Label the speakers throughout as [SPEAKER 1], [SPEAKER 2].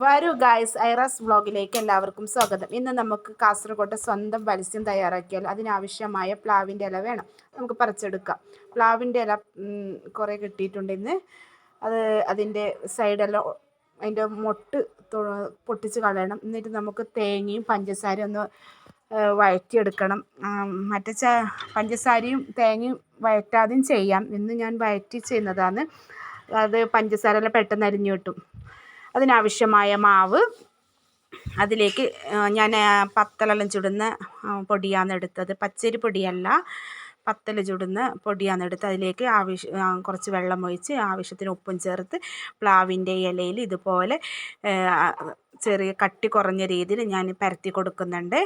[SPEAKER 1] വരൂ ഗായ്സ്, ഐറാസ് വ്ളോഗിലേക്ക് എല്ലാവർക്കും സ്വാഗതം. ഇന്ന് നമുക്ക് കാസർഗോഡ് സ്വന്തം മത്സ്യം തയ്യാറാക്കിയാൽ അതിനാവശ്യമായ പ്ലാവിൻ്റെ ഇല വേണം. നമുക്ക് പറിച്ചെടുക്കാം. പ്ലാവിൻ്റെ ഇല കുറേ കിട്ടിയിട്ടുണ്ട് ഇന്ന്. അതിൻ്റെ സൈഡെല്ലാം അതിൻ്റെ മൊട്ട് പൊട്ടിച്ച് കളയണം. എന്നിട്ട് നമുക്ക് തേങ്ങയും പഞ്ചസാരയും ഒന്ന് വഴറ്റിയെടുക്കണം. പഞ്ചസാരയും തേങ്ങയും വഴറ്റാതെയും ചെയ്യാം. ഇന്ന് ഞാൻ വഴറ്റി ചെയ്യുന്നതാണ്. അത് പഞ്ചസാര എല്ലാം പെട്ടെന്ന് അരിഞ്ഞു കിട്ടും. അതിനാവശ്യമായ മാവ്, അതിലേക്ക് ഞാൻ പത്തലെല്ലാം ചുടുന്ന പൊടിയാണ് എടുത്തത്. പച്ചരി പൊടിയല്ല, പത്തൽ ചുടുന്ന പൊടിയാണ് എടുത്ത് അതിലേക്ക് കുറച്ച് വെള്ളം ഒഴിച്ച് ആവശ്യത്തിന് ഉപ്പും ചേർത്ത് പ്ലാവിൻ്റെ ഇലയിൽ ഇതുപോലെ ചെറിയ കട്ടി കുറഞ്ഞ രീതിയിൽ ഞാൻ പരത്തി കൊടുക്കുന്നുണ്ട്.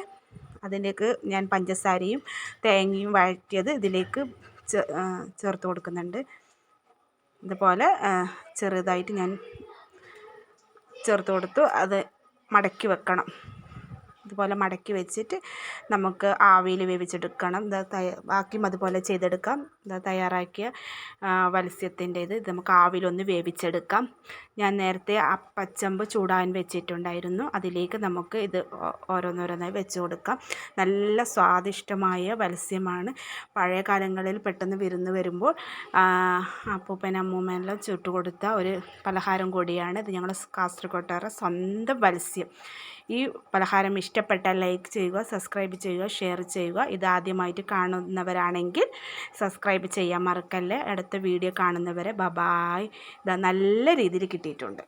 [SPEAKER 1] അതിലേക്ക് ഞാൻ പഞ്ചസാരയും തേങ്ങയും വഴറ്റിയത് ഇതിലേക്ക് ചേർത്ത് കൊടുക്കുന്നുണ്ട്. ഇതുപോലെ ചെറുതായിട്ട് ഞാൻ ചേർത്ത് കൊടുത്തു. അത് മടക്കി വെക്കണം. ഇതുപോലെ മടക്കി വെച്ചിട്ട് നമുക്ക് ആവിയിൽ വേവിച്ചെടുക്കണം. ബാക്കിയും അതുപോലെ ചെയ്തെടുക്കാം. തയ്യാറാക്കിയ മത്സ്യത്തിൻ്റേത് ഇത് നമുക്ക് ആവിയിലൊന്ന് വേവിച്ചെടുക്കാം. ഞാൻ നേരത്തെ അപ്പച്ചമ്പ് ചൂടാൻ വെച്ചിട്ടുണ്ടായിരുന്നു. അതിലേക്ക് നമുക്ക് ഇത് ഓരോന്നോരോന്നായി വെച്ച് കൊടുക്കാം. നല്ല സ്വാദിഷ്ടമായ മത്സ്യമാണ്. പഴയ കാലങ്ങളിൽ പെട്ടെന്ന് വിരുന്ന് വരുമ്പോൾ അപ്പൂപ്പൻ അമ്മൂമ്മയെല്ലാം ചുട്ടുകൊടുത്ത ഒരു പലഹാരം കൂടിയാണ് ഇത്. ഞങ്ങൾ കാസർഗോട്ടുകാരുടെ സ്വന്തം മത്സ്യം. ഈ പലഹാരം ഇഷ്ടപ്പെട്ടാൽ ലൈക്ക് ചെയ്യുക, സബ്സ്ക്രൈബ് ചെയ്യുക, ഷെയർ ചെയ്യുക. ഇതാദ്യമായിട്ട് കാണുന്നവരാണെങ്കിൽ സബ്സ്ക്രൈബ് ചെയ്യാൻ മറക്കല്ലേ. അടുത്ത വീഡിയോ കാണുന്നവരെ ബൈ. ഇതാ നല്ല രീതിയിൽ കിട്ടിയിട്ടുണ്ട്.